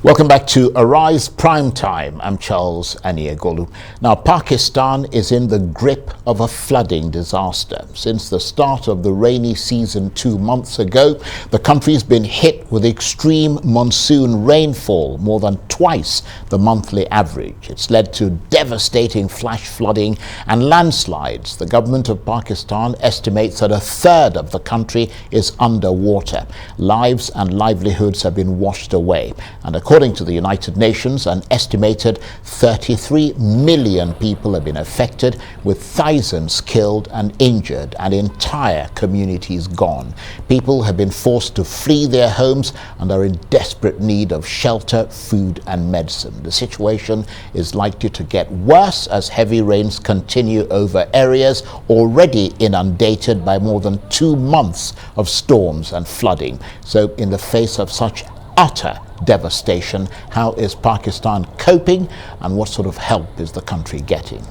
Welcome back to Arise Prime Time. I'm Charles Aniegolu. Now, Pakistan is in the grip of a flooding disaster. Since the start of the rainy season 2 months ago, the country's been hit with extreme monsoon rainfall, more than twice the monthly average. It's led to devastating flash flooding and landslides. The government of Pakistan estimates that a third of the country is underwater. Lives and livelihoods have been washed away. And according to the United Nations, an estimated 33 million people have been affected, with thousands killed and injured and entire communities gone. People have been forced to flee their homes and are in desperate need of shelter, food and medicine. The situation is likely to get worse as heavy rains continue over areas already inundated by more than 2 months of storms and flooding. So in the face of such utter devastation, how is Pakistan coping and what sort of help is the country getting?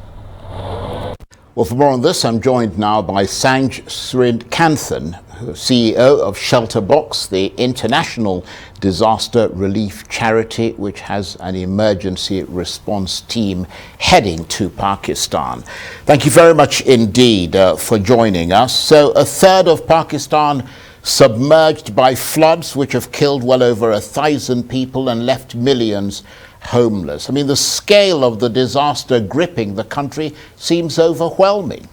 Well, for more on this, I'm joined now by Sanj Srikanthan, CEO of Shelterbox, the international disaster relief charity which has an emergency response team heading to Pakistan. Thank you very much indeed for joining us. So a third of Pakistan submerged by floods which have killed well over 1,000 people and left millions homeless. I mean, the scale of the disaster gripping the country seems overwhelming.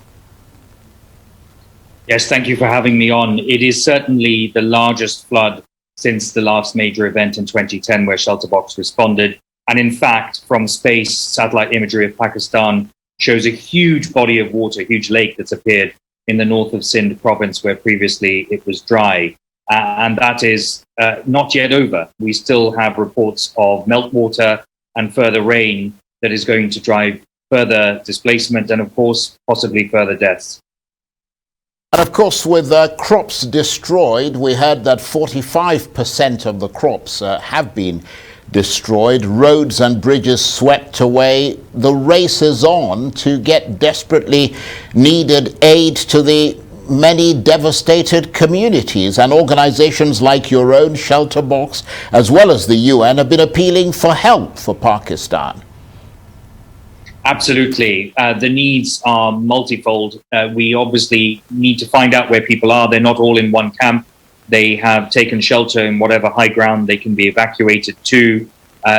Yes, thank you for having me on. It is certainly the largest flood since the last major event in 2010 where Shelterbox responded. And in fact, from space, satellite imagery of Pakistan shows a huge body of water, a huge lake that's appeared in the north of Sindh province where previously it was dry. And that is not yet over. We still have reports of meltwater and further rain that is going to drive further displacement and, of course, possibly further deaths. And of course, with crops destroyed, we heard that 45% of the crops have been destroyed, roads and bridges swept away. The race is on to get desperately needed aid to the many devastated communities, and organizations like your own Shelterbox, as well as the UN, have been appealing for help for Pakistan. Absolutely. The needs are multifold. We obviously need to find out where people are. They're not all in one camp. They have taken shelter in whatever high ground they can be evacuated to.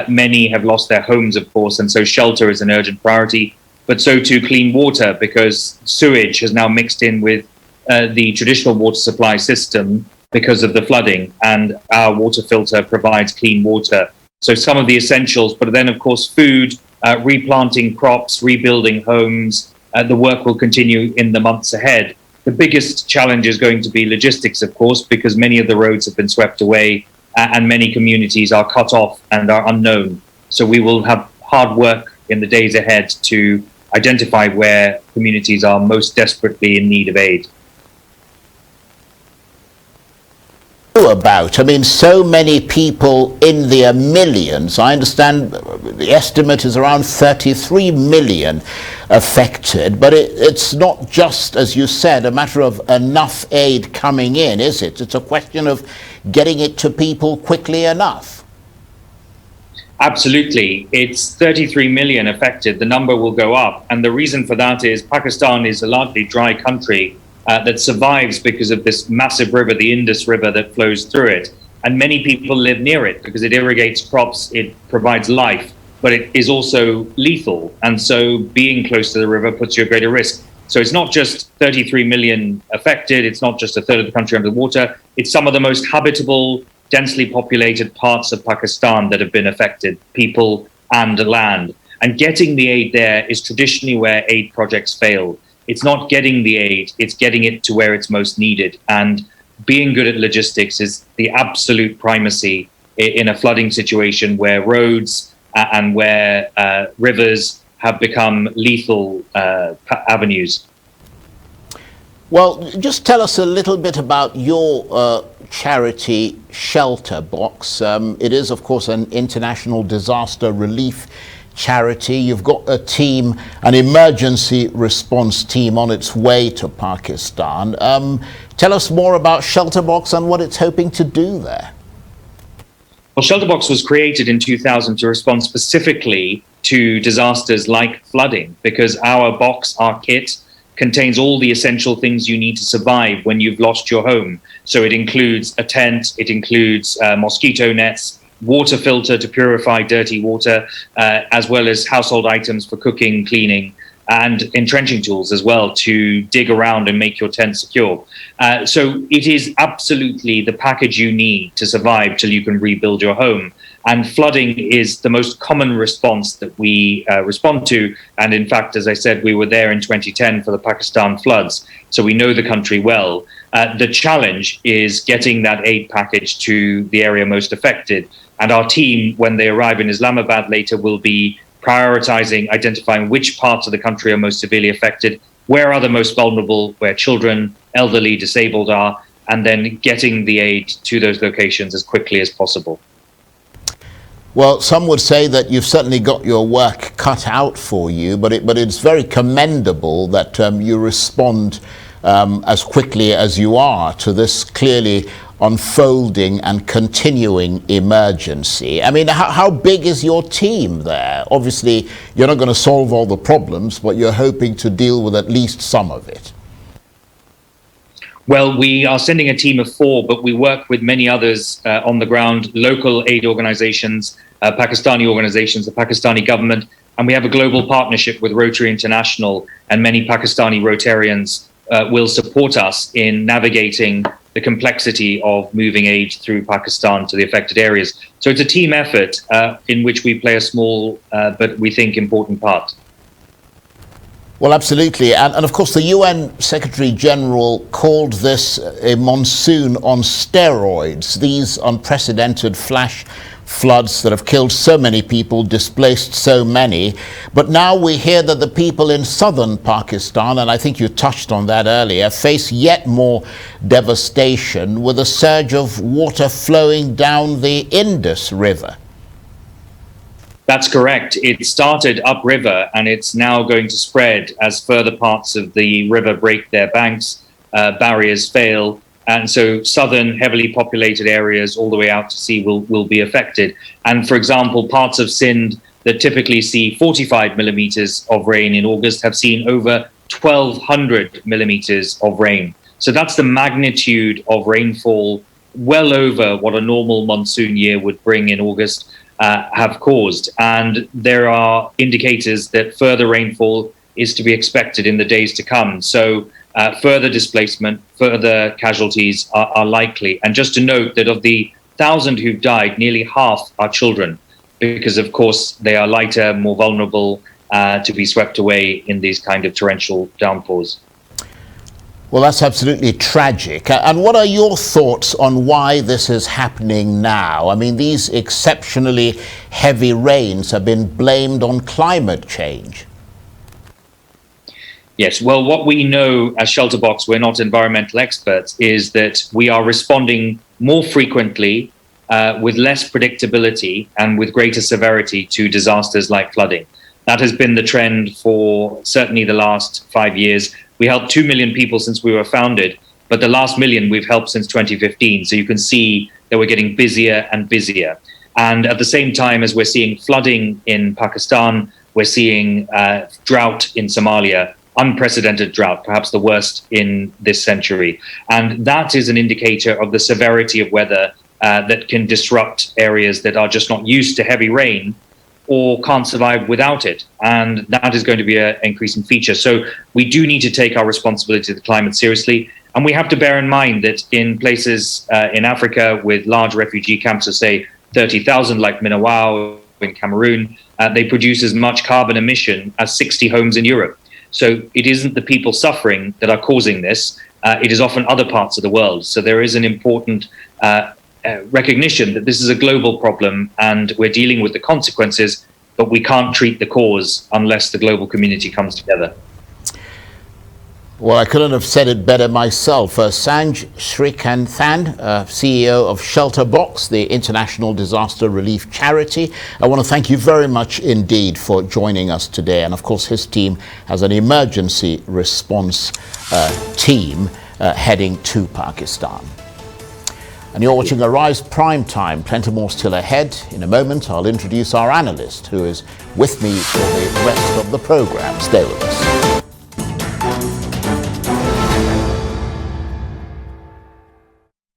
Many have lost their homes, of course, and so shelter is an urgent priority, but so too clean water, because sewage has now mixed in with the traditional water supply system because of the flooding, and our water filter provides clean water. So some of the essentials, but then, of course, food, replanting crops, rebuilding homes. The work will continue in the months ahead. The biggest challenge is going to be logistics, of course, because many of the roads have been swept away and many communities are cut off and are unknown. So we will have hard work in the days ahead to identify where communities are most desperately in need of aid. About, I mean, so many people in their millions. I understand the estimate is around 33 million affected, but it's not just, as you said, a matter of enough aid coming in, is it? It's a question of getting it to people quickly enough. Absolutely. It's 33 million affected. The number will go up. And the reason for that is Pakistan is a largely dry country that survives because of this massive river, the Indus River, that flows through it. And many people live near it because it irrigates crops, it provides life, but it is also lethal. And so being close to the river puts you at greater risk. So it's not just 33 million affected, it's not just a third of the country under water, it's some of the most habitable, densely populated parts of Pakistan that have been affected, people and land. And getting the aid there is traditionally where aid projects fail. It's not getting the aid, it's getting it to where it's most needed. And being good at logistics is the absolute primacy in a flooding situation where roads and where rivers have become lethal avenues. Well, just tell us a little bit about your charity Shelterbox. It is, of course, an international disaster relief charity. You've got a team, an emergency response team on its way to Pakistan. Tell us more about Shelterbox and what it's hoping to do there. Well, Shelterbox was created in 2000 to respond specifically to disasters like flooding, because our box, our kit, contains all the essential things you need to survive when you've lost your home. So it includes a tent, it includes mosquito nets, water filter to purify dirty water, as well as household items for cooking, cleaning, and entrenching tools as well to dig around and make your tent secure. So it is absolutely the package you need to survive till you can rebuild your home. And flooding is the most common response that we respond to. And in fact, as I said, we were there in 2010 for the Pakistan floods. So we know the country well. The challenge is getting that aid package to the area most affected. And our team, when they arrive in Islamabad later, will be prioritizing, identifying which parts of the country are most severely affected, where are the most vulnerable, where children, elderly, disabled are, and then getting the aid to those locations as quickly as possible. Well, some would say that you've certainly got your work cut out for you, but it's very commendable that you respond as quickly as you are to this clearly unfolding and continuing emergency. I mean, how big is your team there? Obviously, you're not going to solve all the problems, but you're hoping to deal with at least some of it. Well, we are sending a team of 4, but we work with many others on the ground, local aid organizations, Pakistani organizations, the Pakistani government, and we have a global partnership with Rotary International, and many Pakistani Rotarians will support us in navigating the complexity of moving aid through Pakistan to the affected areas. So it's a team effort in which we play a small, but we think important part. Well, absolutely. And of course, the UN Secretary General called this a monsoon on steroids. These unprecedented flash floods that have killed so many people, displaced so many. But now we hear that the people in southern Pakistan, and I think you touched on that earlier, face yet more devastation with a surge of water flowing down the Indus River. That's correct. It started upriver and it's now going to spread as further parts of the river break their banks, barriers fail. And so southern heavily populated areas all the way out to sea will be affected. And for example, parts of Sindh that typically see 45 millimeters of rain in August have seen over 1,200 millimeters of rain. So that's the magnitude of rainfall, well over what a normal monsoon year would bring in August, have caused. And there are indicators that further rainfall is to be expected in the days to come. So further displacement, further casualties are likely. And just to note that of the 1,000 who've died, nearly half are children, because of course they are lighter, more vulnerable to be swept away in these kind of torrential downpours. Well, that's absolutely tragic. And what are your thoughts on why this is happening now? I mean, these exceptionally heavy rains have been blamed on climate change. Yes, well, what we know as Shelterbox, we're not environmental experts, is that we are responding more frequently, with less predictability and with greater severity to disasters like flooding. That has been the trend for certainly the last 5 years. We helped 2 million people since we were founded, but the last million we've helped since 2015. So you can see that we're getting busier and busier. And at the same time as we're seeing flooding in Pakistan, we're seeing drought in Somalia, unprecedented drought, perhaps the worst in this century. And that is an indicator of the severity of weather that can disrupt areas that are just not used to heavy rain or can't survive without it. And that is going to be an increasing feature. So we do need to take our responsibility to the climate seriously. And we have to bear in mind that in places in Africa with large refugee camps of, say, 30,000 like Minawao in Cameroon, they produce as much carbon emission as 60 homes in Europe. So it isn't the people suffering that are causing this. It is often other parts of the world. So there is an important recognition that this is a global problem and we're dealing with the consequences, but we can't treat the cause unless the global community comes together. Well, I couldn't have said it better myself. Sanj Srikanthan, CEO of Shelterbox, the international disaster relief charity. I want to thank you very much indeed for joining us today. And of course, his team has an emergency response team heading to Pakistan. And you're watching Arise Prime Time. Plenty more still ahead. In a moment, I'll introduce our analyst who is with me for the rest of the programme. Stay with us.